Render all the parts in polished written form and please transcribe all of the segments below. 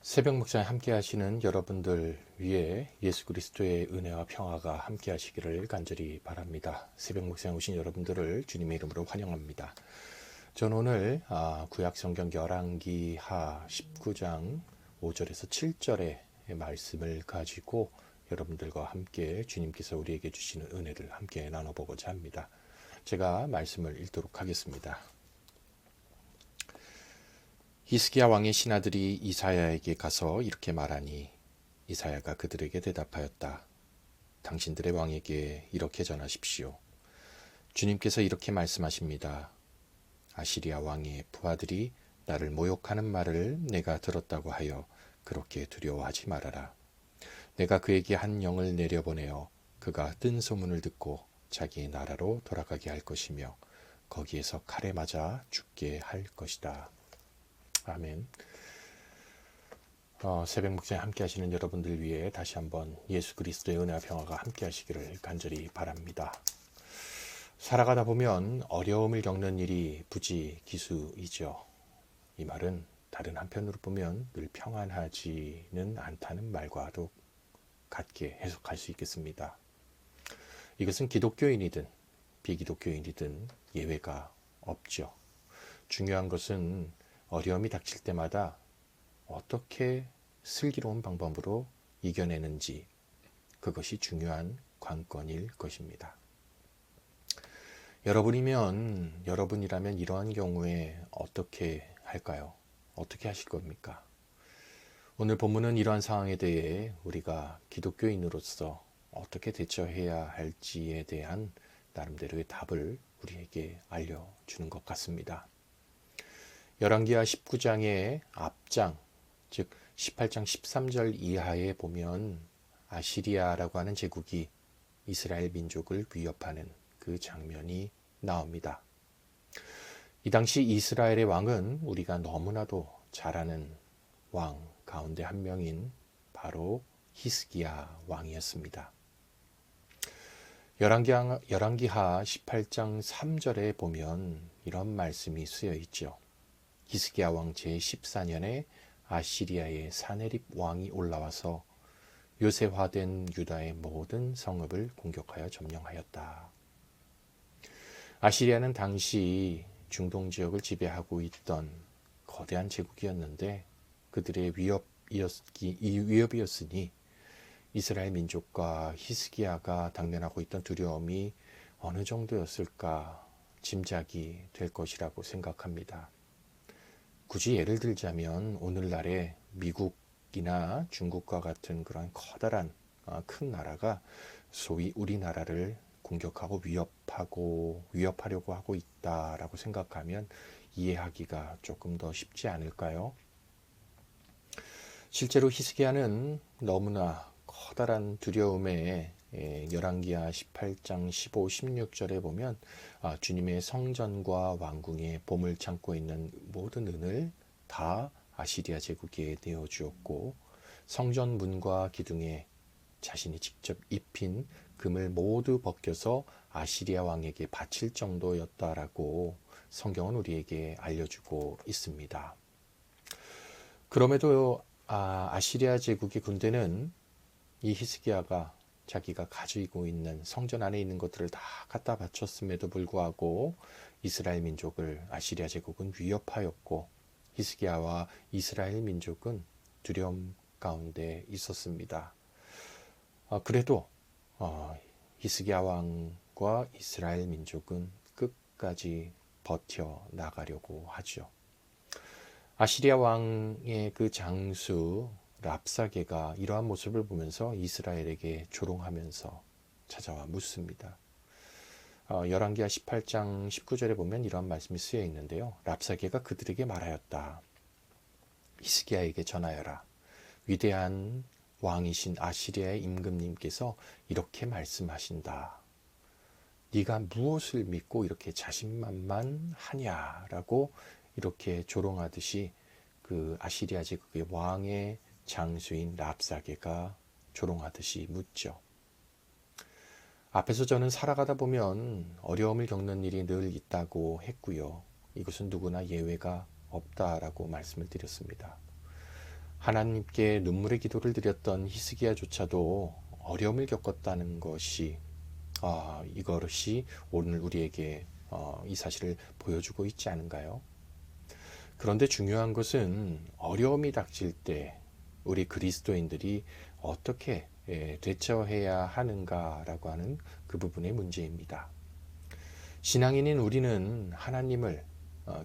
새벽 목장에 함께 하시는 여러분들 위해 예수 그리스도의 은혜와 평화가 함께 하시기를 간절히 바랍니다. 새벽 목장에 오신 여러분들을 주님의 이름으로 환영합니다. 저는 오늘 구약 성경 열왕기하 19장 5절에서 7절의 말씀을 가지고 여러분들과 함께 주님께서 우리에게 주시는 은혜를 함께 나눠보고자 합니다. 제가 말씀을 읽도록 하겠습니다. 히스기야 왕의 신하들이 이사야에게 가서 이렇게 말하니 이사야가 그들에게 대답하였다. 당신들의 왕에게 이렇게 전하십시오. 주님께서 이렇게 말씀하십니다. 아시리아 왕의 부하들이 나를 모욕하는 말을 내가 들었다고 하여 그렇게 두려워하지 말아라. 내가 그에게 한 영을 내려보내어 그가 뜬 소문을 듣고 자기 나라로 돌아가게 할 것이며 거기에서 칼에 맞아 죽게 할 것이다. 아멘. 새벽 목장에 함께 하시는 여러분들 위해 다시 한번 예수 그리스도의 은혜와 평화가 함께 하시기를 간절히 바랍니다. 살아가다 보면 어려움을 겪는 일이 부지기수이죠. 이 말은 다른 한편으로 보면 늘 평안하지는 않다는 말과도 같게 해석할 수 있겠습니다. 이것은 기독교인이든 비기독교인이든 예외가 없죠. 중요한 것은 어려움이 닥칠 때마다 어떻게 슬기로운 방법으로 이겨내는지, 그것이 중요한 관건일 것입니다. 여러분이라면 이러한 경우에 어떻게 할까요? 어떻게 하실 겁니까? 오늘 본문은 이러한 상황에 대해 우리가 기독교인으로서 어떻게 대처해야 할지에 대한 나름대로의 답을 우리에게 알려주는 것 같습니다. 열왕기하 19장의 앞장, 즉 18장 13절 이하에 보면 아시리아라고 하는 제국이 이스라엘 민족을 위협하는 그 장면이 나옵니다. 이 당시 이스라엘의 왕은 우리가 너무나도 잘 아는 왕 가운데 한 명인 바로 히스기야 왕이었습니다. 열왕기하 18장 3절에 보면 이런 말씀이 쓰여 있죠. 히스기야 왕 제14년에 아시리아의 사네립 왕이 올라와서 요새화된 유다의 모든 성읍을 공격하여 점령하였다. 아시리아는 당시 중동 지역을 지배하고 있던 거대한 제국이었는데 그들의 위협이었으니 이스라엘 민족과 히스기야가 당면하고 있던 두려움이 어느 정도였을까 짐작이 될 것이라고 생각합니다. 굳이 예를 들자면 오늘날의 미국이나 중국과 같은 그런 커다란 큰 나라가 소위 우리나라를 공격하고 위협하려고 하고 있다라고 생각하면 이해하기가 조금 더 쉽지 않을까요? 실제로 히스기야는 너무나 커다란 두려움에 열왕기하 18장 15, 16절에 보면 주님의 성전과 왕궁에 보물 창고 있는 모든 은을 다 아시리아 제국에 내어주었고 성전 문과 기둥에 자신이 직접 입힌 금을 모두 벗겨서 아시리아 왕에게 바칠 정도였다라고 성경은 우리에게 알려주고 있습니다. 그럼에도 아시리아 제국의 군대는 이 히스기야가 자기가 가지고 있는 성전 안에 있는 것들을 다 갖다 바쳤음에도 불구하고 이스라엘 민족을 아시리아 제국은 위협하였고 히스기야와 이스라엘 민족은 두려움 가운데 있었습니다. 그래도 히스기야 왕과 이스라엘 민족은 끝까지 버텨 나가려고 하죠. 아시리아 왕의 그 장수 랍사게가 이러한 모습을 보면서 이스라엘에게 조롱하면서 찾아와 묻습니다. 열왕기하 18장 19절에 보면 이런 말씀이 쓰여 있는데요. 랍사게가 그들에게 말하였다. 히스기야에게 전하여라. 위대한 왕이신 아시리아의 임금님께서 이렇게 말씀하신다. 네가 무엇을 믿고 이렇게 자신만만하냐라고 이렇게 조롱하듯이 그 아시리아 제국의 왕의 장수인 랍사게가 조롱하듯이 묻죠. 앞에서 저는 살아가다 보면 어려움을 겪는 일이 늘 있다고 했고요. 이것은 누구나 예외가 없다라고 말씀을 드렸습니다. 하나님께 눈물의 기도를 드렸던 히스기야조차도 어려움을 겪었다는 것이 이것이 오늘 우리에게 이 사실을 보여주고 있지 않은가요? 그런데 중요한 것은 어려움이 닥칠 때 우리 그리스도인들이 어떻게 대처해야 하는가라고 하는 그 부분의 문제입니다. 신앙인인 우리는 하나님을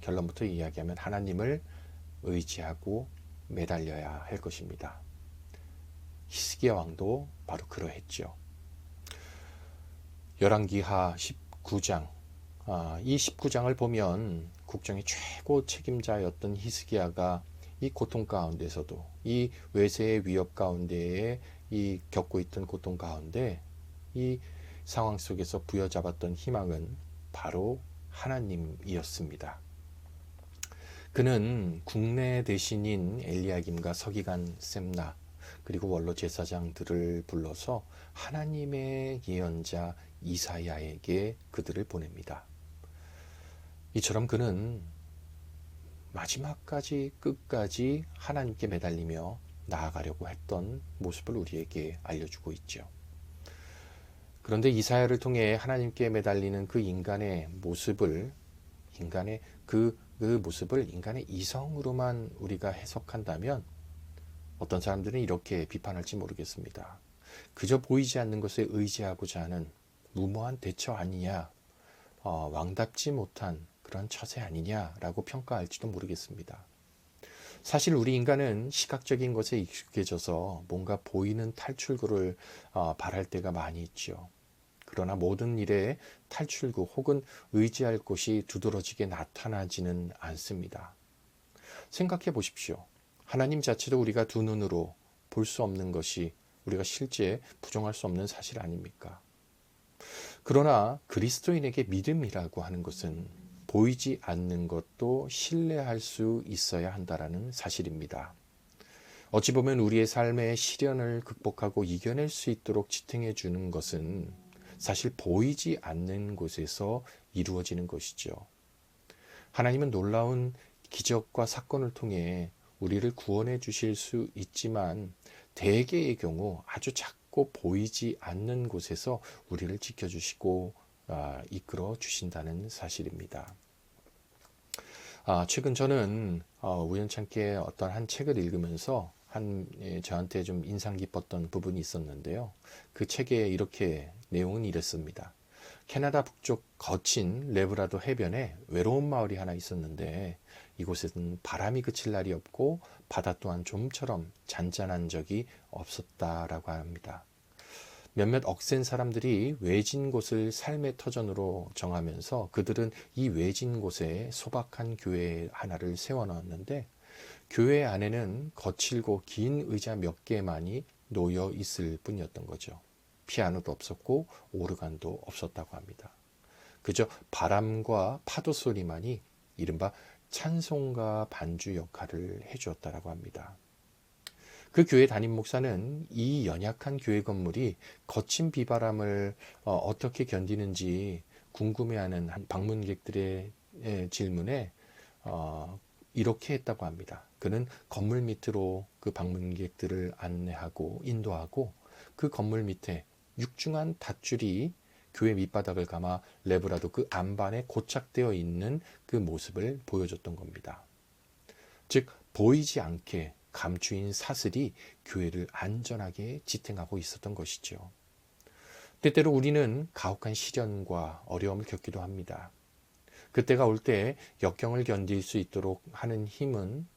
결론부터 이야기하면 하나님을 의지하고 매달려야 할 것입니다. 히스기야 왕도 바로 그러했죠. 열왕기하 19장 이 19장을 보면 국정의 최고 책임자였던 히스기야가 이 고통 가운데서도 이 외세의 위협 가운데에 이 겪고 있던 고통 가운데 이 상황 속에서 부여잡았던 희망은 바로 하나님이었습니다. 그는 국내 대신인 엘리야김과 서기관 셈나 그리고 원로 제사장들을 불러서 하나님의 예언자 이사야에게 그들을 보냅니다. 이처럼 그는 마지막까지 끝까지 하나님께 매달리며 나아가려고 했던 모습을 우리에게 알려주고 있죠. 그런데 이사야를 통해 하나님께 매달리는 그 인간의 모습을 인간의 이성으로만 우리가 해석한다면 어떤 사람들은 이렇게 비판할지 모르겠습니다. 그저 보이지 않는 것에 의지하고자 하는 무모한 대처 아니냐, 왕답지 못한 그런 처세 아니냐라고 평가할지도 모르겠습니다. 사실 우리 인간은 시각적인 것에 익숙해져서 뭔가 보이는 탈출구를 바랄 때가 많이 있죠. 그러나 모든 일에 탈출구 혹은 의지할 곳이 두드러지게 나타나지는 않습니다. 생각해 보십시오. 하나님 자체도 우리가 두 눈으로 볼 수 없는 것이 우리가 실제 부정할 수 없는 사실 아닙니까? 그러나 그리스도인에게 믿음이라고 하는 것은 보이지 않는 것도 신뢰할 수 있어야 한다는 사실입니다. 어찌 보면 우리의 삶의 시련을 극복하고 이겨낼 수 있도록 지탱해 주는 것은 사실 보이지 않는 곳에서 이루어지는 것이죠. 하나님은 놀라운 기적과 사건을 통해 우리를 구원해 주실 수 있지만 대개의 경우 아주 작고 보이지 않는 곳에서 우리를 지켜주시고 이끌어 주신다는 사실입니다. 최근 저는 우연찮게 어떤 한 책을 읽으면서 저한테 좀 인상 깊었던 부분이 있었는데요. 그 책에 이렇게 내용은 이랬습니다. 캐나다 북쪽 거친 레브라도 해변에 외로운 마을이 하나 있었는데 이곳에는 바람이 그칠 날이 없고 바다 또한 좀처럼 잔잔한 적이 없었다라고 합니다. 몇몇 억센 사람들이 외진 곳을 삶의 터전으로 정하면서 그들은 이 외진 곳에 소박한 교회 하나를 세워놓았는데 교회 안에는 거칠고 긴 의자 몇 개만이 놓여 있을 뿐이었던 거죠. 피아노도 없었고 오르간도 없었다고 합니다. 그저 바람과 파도 소리만이 이른바 찬송가 반주 역할을 해주었다고 합니다. 그 교회 담임 목사는 이 연약한 교회 건물이 거친 비바람을 어떻게 견디는지 궁금해하는 한 방문객들의 질문에 이렇게 했다고 합니다. 그는 건물 밑으로 그 방문객들을 안내하고 인도하고 그 건물 밑에 육중한 닷줄이 교회 밑바닥을 감아 레브라도 그 안반에 고착되어 있는 그 모습을 보여줬던 겁니다. 즉 보이지 않게 감추인 사슬이 교회를 안전하게 지탱하고 있었던 것이죠. 때때로 우리는 가혹한 시련과 어려움을 겪기도 합니다. 그때가 올 때 역경을 견딜 수 있도록 하는 힘은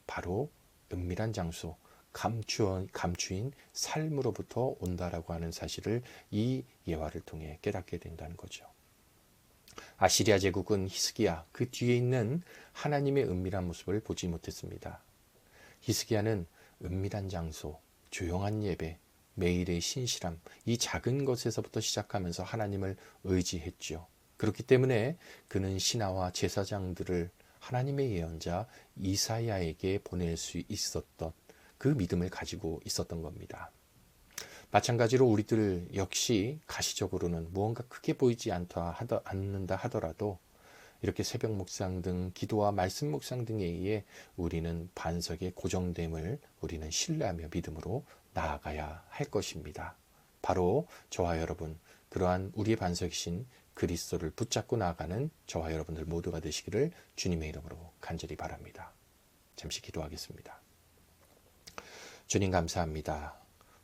바로 은밀한 장소, 감추인 삶으로부터 온다라고 하는 사실을 이 예화를 통해 깨닫게 된다는 거죠. 아시리아 제국은 히스기야 그 뒤에 있는 하나님의 은밀한 모습을 보지 못했습니다. 히스기야는 은밀한 장소, 조용한 예배, 매일의 신실함, 이 작은 것에서부터 시작하면서 하나님을 의지했지요. 그렇기 때문에 그는 신하와 제사장들을 하나님의 예언자 이사야에게 보낼 수 있었던 그 믿음을 가지고 있었던 겁니다. 마찬가지로 우리들 역시 가시적으로는 무언가 크게 보이지 않는다 하더라도 이렇게 새벽 묵상 등 기도와 말씀 묵상 등에 의해 우리는 반석의 고정됨을 우리는 신뢰하며 믿음으로 나아가야 할 것입니다. 바로 저와 여러분, 그러한 우리의 반석이신 그리스도를 붙잡고 나아가는 저와 여러분들 모두가 되시기를 주님의 이름으로 간절히 바랍니다. 잠시 기도하겠습니다. 주님 감사합니다.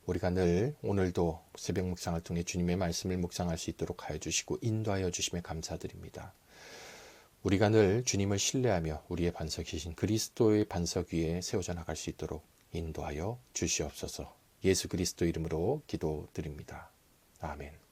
우리가 늘 오늘도 새벽 묵상을 통해 주님의 말씀을 묵상할 수 있도록 하여 주시고 인도하여 주심에 감사드립니다. 우리가 늘 주님을 신뢰하며 우리의 반석이신 그리스도의 반석 위에 세워져 나갈 수 있도록 인도하여 주시옵소서. 예수 그리스도 이름으로 기도드립니다. 아멘.